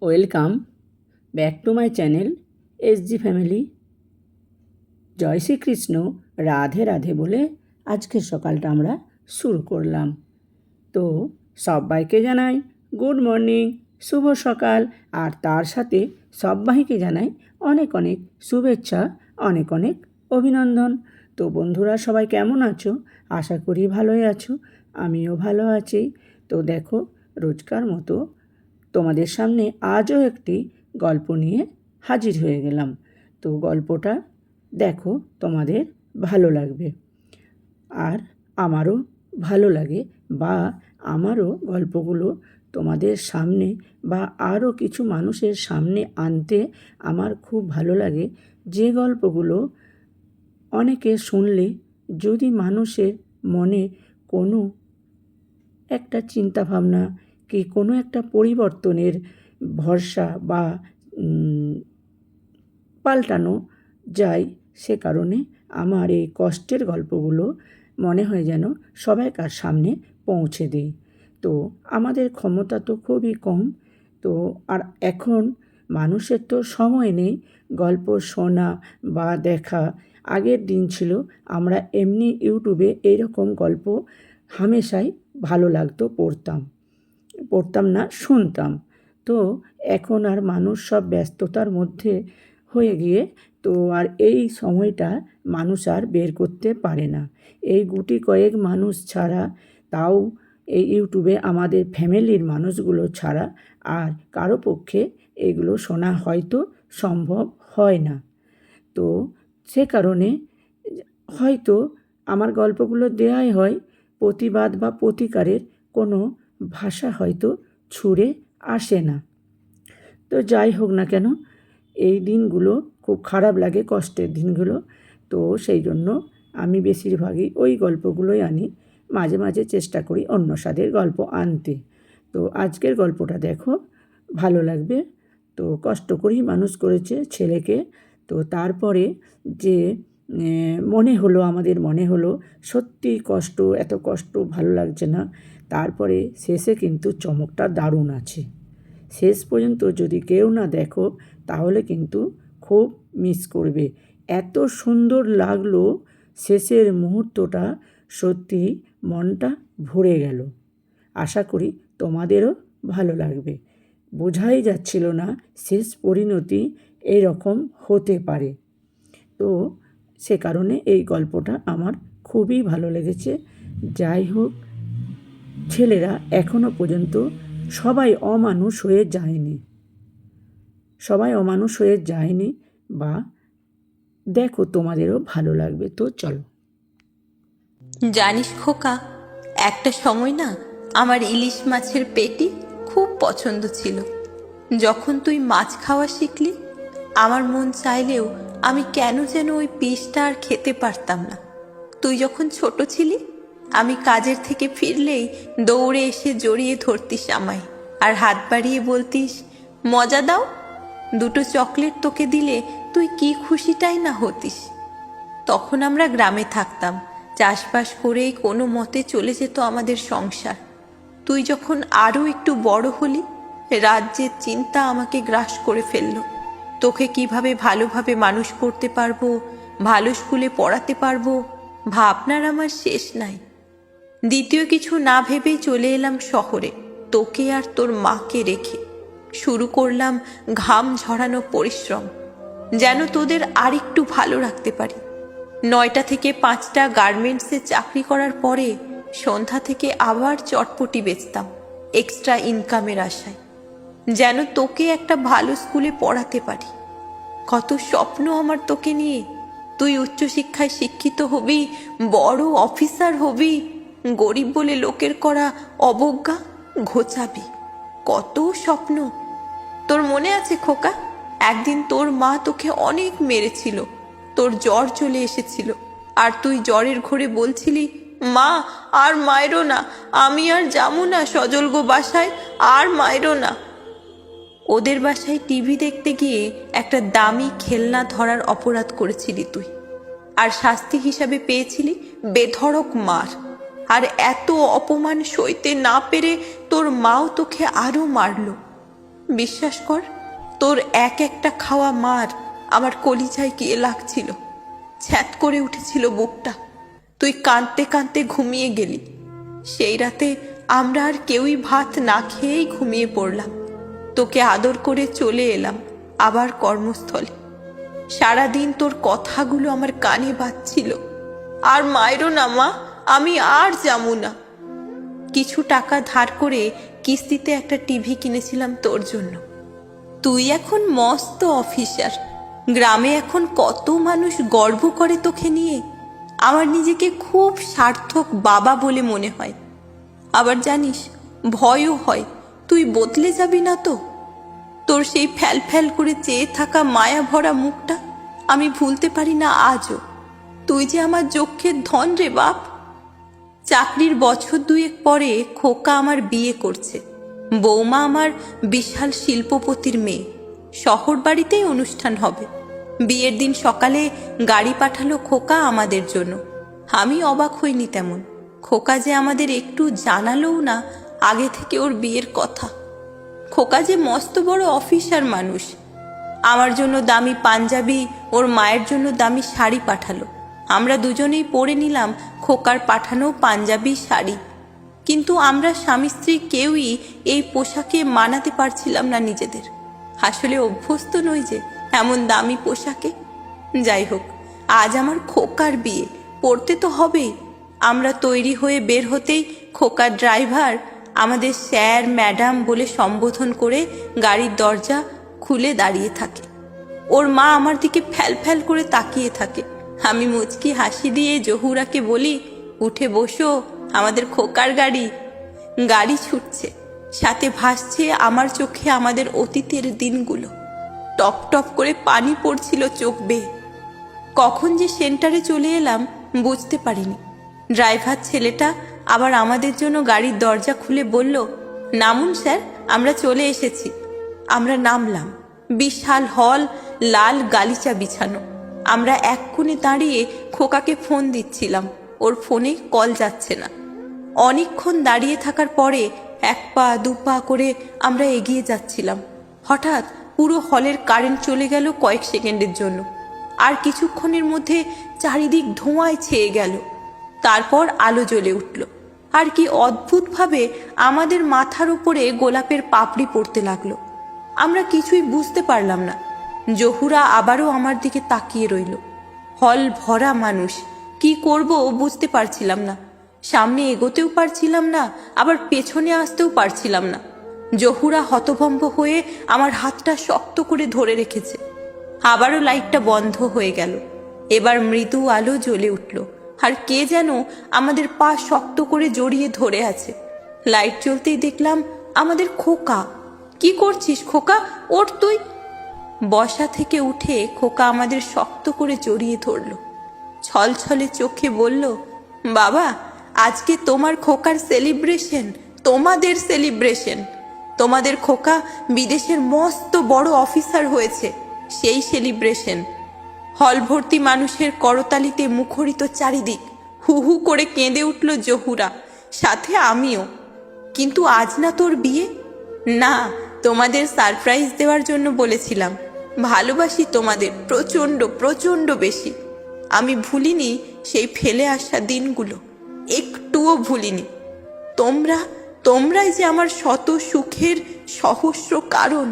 Welcome back to my channel SG family. জয় শ্রীকৃষ্ণ, রাধে রাধে বলে আজকের সকালটা আমরা শুরু করলাম। তো সবাইকে জানাই গুড মর্নিং, শুভ সকাল, আর তার সাথে সবাইকে জানাই অনেক অনেক শুভেচ্ছা, অনেক অনেক অভিনন্দন। তো বন্ধুরা, সবাই কেমন আছো? আশা করি ভালোই আছো, আমিও ভালো আছি। তো দেখো, রোজকার মতো তোমাদের সামনে আজও একটি গল্প নিয়ে হাজির হয়ে গেলাম। তো গল্পটা দেখো, তোমাদের ভালো লাগবে, আর আমারও ভালো লাগে, বা আমারও গল্পগুলো তোমাদের সামনে বা আরও কিছু মানুষের সামনে আনতে আমার খুব ভালো লাগে। যে গল্পগুলো অনেকে শুনলে যদি মানুষের মনে কোনো একটা চিন্তাভাবনা কি কোনো একটা পরিবর্তনের ভরসা বা পাল্টানো যায়, সে কারণে আমার এই কষ্টের গল্পগুলো মনে হয় যেন সবাইকার সামনে পৌঁছে দিই। তো আমাদের ক্ষমতা তো খুবই কম, তো আর এখন মানুষের তো সময় নেই গল্প শোনা বা দেখা। আগের দিন ছিল আমরা এমনি ইউটিউবে এইরকম গল্প হামেশাই ভালো লাগতো, পড়তাম না, শুনতাম। তো এখন আর মানুষ সব ব্যস্ততার মধ্যে হয়ে গিয়ে তো আর এই সময়টা মানুষ আর বের করতে পারে না। এই গুটি কয়েক মানুষ ছাড়া, তাও এই ইউটিউবে আমাদের ফ্যামিলির মানুষগুলো ছাড়া আর কারো পক্ষে এগুলো শোনা হয়তো সম্ভব হয় না। তো সে কারণে হয়তো আমার গল্পগুলো দেয়াই হয়, প্রতিবাদ বা প্রতিকারের কোনো ভাষা হয়তো ছুঁড়ে আসে না। তো যাই হোক না কেন, এই দিনগুলো খুব খারাপ লাগে, কষ্টের দিনগুলো। তো সেই জন্য আমি বেশিরভাগই ওই গল্পগুলোই আনি, মাঝে মাঝে চেষ্টা করি অন্য স্বাদের গল্প আনতে। তো আজকের গল্পটা দেখো, ভালো লাগবে। তো কষ্ট করেই মানুষ করেছে ছেলেকে, তো তারপরে যে আমাদের মনে হলো সত্যি কষ্ট, এত কষ্ট ভালো লাগছে না। তারপরে শেষে কিন্তু চমকটা দারুণ আছে। শেষ পর্যন্ত যদি কেউ না দেখো তাহলে কিন্তু খুব মিস করবে। এত সুন্দর লাগলো শেষের মুহূর্তটা, সত্যি মনটা ভরে গেল। আশা করি তোমাদেরও ভালো লাগবে। বোঝাই যাচ্ছিল না শেষ পরিণতি এইরকম হতে পারে। তো সে কারণে এই গল্পটা আমার খুবই ভালো লেগেছে। যাই হোক, ছেলেরা এখনো পর্যন্ত সবাই অমানুষ হয়ে যায়নি, বা দেখো তোমাদেরও ভালো লাগবে। তো চলো। জানিস খোকা, একটা সময় না আমার ইলিশ মাছের পেটি খুব পছন্দ ছিল। যখন তুই মাছ খাওয়া শিখলি, আমার মন চাইলেও আমি কেন যেন ওই পিসটা আর খেতে পারতাম না। তুই যখন ছোট ছিলি, আমি কাজের থেকে ফিরলেই দৌড়ে এসে জড়িয়ে ধরতিস আমায়, আর হাত বাড়িয়ে বলতিস, মজা দাও। দুটো চকলেট তোকে দিলে তুই কি খুশিটাই না হতিস। তখন আমরা গ্রামে থাকতাম, চাষবাস করেই কোনো মতে চলে যেত আমাদের সংসার। তুই যখন আরও একটু বড় হলি, রাজ্যের চিন্তা আমাকে গ্রাস করে ফেলল। তোকে কিভাবে ভালোভাবে মানুষ করতে পারবো, ভালো স্কুলে পড়াতে পারবো, ভাবনার আমার শেষ নাই। দ্বিতীয় কিছু না ভেবেই চলে এলাম শহরে, তোকে আর তোর মাকে রেখে। শুরু করলাম ঘাম ঝরানো পরিশ্রম, যেন তোদের আরেকটু ভালো রাখতে পারি। 9টা থেকে 5টা গার্মেন্টসে চাকরি করার পরে সন্ধ্যা থেকে আবার চটপটি বেচতাম এক্সট্রা ইনকামের আশায়, যেন তোকে একটা ভালো স্কুলে পড়াতে পারি। কত স্বপ্ন আমার তোকে নিয়ে। তুই উচ্চশিক্ষায় শিক্ষিত হবি, বড় অফিসার হবি, গরিব বলে লোকের করা অবজ্ঞা ঘোচাবি। কত স্বপ্ন। তোর মনে আছে খোকা, একদিন তোর মা তোকে অনেক মেরেছিল, তোর জ্বর চলে এসেছিল, আর তুই জ্বরের ঘোরে বলছিলি, মা আর মায়েরও না, আমি আর যাবো না সজল গো বাসায়, আর মায়েরও না। ওদের বাসায় টিভি দেখতে গিয়ে একটা দামি খেলনা ধরার অপরাধ করেছিলি তুই, আর শাস্তি হিসাবে পেয়েছিলি বেধড়ক মার। আর এত অপমান সইতে না পেরে তোর মাও তোকে আরো মারল। বিশ্বাস কর, তোর এক একটা খাওয়া মার আমার কলিজায় গিয়ে লাগছিল। ছ্যাঁত করে উঠেছিল বুকটা। তুই কাঁদতে কাঁদতে ঘুমিয়ে গেলি। সেই রাতে আমরা আর কেউই ভাত না খেয়েই ঘুমিয়ে পড়লাম। তোকে আদর করে চলে এলাম আবার কর্মস্থলে। সারাদিন তোর কথাগুলো আমার কানে বাজছিল। আর মায়েরও না মা, আমি আর যাবো না। কিছু টাকা ধার করে কিস্তিতে একটা টিভি কিনেছিলাম তোর জন্য। তুই এখন মস্ত অফিসার। গ্রামে এখন কত মানুষ গর্ব করে তোকে নিয়ে। আমার নিজেকে খুব সার্থক বাবা বলে মনে হয়। আবার জানিস, ভয়ও হয় তুই বদলে যাবি না তো। তোর সেই ফ্যাল ফ্যাল করে চেয়ে থাকা মায়া ভরা মুখটা আমি ভুলতে পারি না আজও। তুই যে আমার যক্ষের ধন রে বাপ। চাকরির বছর দুয়েক পরে খোকা আমার বিয়ে করছে। বৌমা আমার বিশাল শিল্পপতির মেয়ে। শহর বাড়িতেই অনুষ্ঠান হবে। বিয়ের দিন সকালে গাড়ি পাঠালো খোকা আমাদের জন্য। আমি অবাক হইনি তেমন। খোকা যে আমাদের একটু জানালোও না আগে থেকে ওর বিয়ের কথা। খোকা যে মস্ত বড় অফিসার মানুষ। আমার জন্য দামি পাঞ্জাবি, ওর মায়ের জন্য দামি শাড়ি পাঠালো। আমরা দুজনেই পরে নিলাম খোকার পাঠানো পাঞ্জাবি শাড়ি। কিন্তু আমরা স্বামী স্ত্রী কেউই এই পোশাকে মানাতে পারছিলাম না নিজেদের। আসলে অভ্যস্ত নই যে এমন দামি পোশাকে। যাই হোক, আজ আমার খোকার বিয়ে, পড়তে তো হবেই। আমরা তৈরি হয়ে বের হতেই খোকার ড্রাইভার আমাদের স্যার ম্যাডাম বলে সম্বোধন করে গাড়ির দরজা খুলে দাঁড়িয়ে থাকে। ওর মা আমার দিকে ফ্যাল ফ্যাল করে তাকিয়ে থাকে। আমি মুচকি হাসি দিয়ে জহুরাকে বলি, উঠে বসো, আমাদের খোকার গাড়ি। গাড়ি ছুটছে, সাথে ভাসছে আমার চোখে আমাদের অতীতের দিনগুলো। টপ টপ করে পানি পড়ছিল চোখ বেয়ে। কখন যে সেন্টারে চলে এলাম বুঝতে পারিনি। ড্রাইভার ছেলেটা আবার আমাদের জন্য গাড়ির দরজা খুলে বলল, নামুন স্যার, আমরা চলে এসেছি। আমরা নামলাম। বিশাল হল, লাল গালিচা বিছানো। আমরা এক কোণে দাঁড়িয়ে খোকাকে ফোন দিচ্ছিলাম। ওর ফোনে কল যাচ্ছে না। অনেকক্ষণ দাঁড়িয়ে থাকার পরে এক পা দু পা করে আমরা এগিয়ে যাচ্ছিলাম। হঠাৎ পুরো হলের কারেন্ট চলে গেল কয়েক সেকেন্ডের জন্য। আর কিছুক্ষণের মধ্যে চারিদিক ধোঁয়ায় ছেয়ে গেল। তারপর আলো জ্বলে উঠল। আর কি অদ্ভুতভাবে আমাদের মাথার উপরে গোলাপের পাপড়ি পড়তে লাগলো। আমরা কিছুই বুঝতে পারলাম না। জহুরা আবারও আমার দিকে তাকিয়ে রইল। হল ভরা মানুষ। কি করব বুঝতে পারছিলাম না। সামনে এগোতেও পারছিলাম না, আবার পেছনে আসতেও পারছিলাম না। জহুরা হতভম্ব হয়ে আমার হাতটা শক্ত করে ধরে রেখেছে। আবারও লাইটটা বন্ধ হয়ে গেল। এবার মৃদু আলো জ্বলে উঠল। আর কে যেন আমাদের পা শক্ত করে জড়িয়ে ধরে আছে। লাইট জ্বলতেই দেখলাম আমাদের খোকা। কি করছিস খোকা? ওঠ তুই। বসা থেকে উঠে খোকা আমাদের শক্ত করে জড়িয়ে ধরল। ছলছলে চোখে বলল, বাবা, আজকে তোমার খোকার সেলিব্রেশন, তোমাদের সেলিব্রেশন। তোমাদের খোকা বিদেশের মস্ত বড় অফিসার হয়েছে, সেই সেলিব্রেশন। হল ভর্তি মানুষের করতালিতে মুখরিত চারিদিক। হু হু করে কেঁদে উঠল জহুরা, সাথে আমিও। কিন্তু আজ না তোর বিয়ে? না, তোমাদের সারপ্রাইজ দেওয়ার জন্য বলেছিলাম। ভালোবাসি তোমাদের প্রচণ্ড প্রচণ্ড বেশি। আমি ভুলিনি সেই ফেলে আসা দিনগুলো, একটুও ভুলিনি। তোমরাই যে আমার শত সুখের সহস্র কারণ।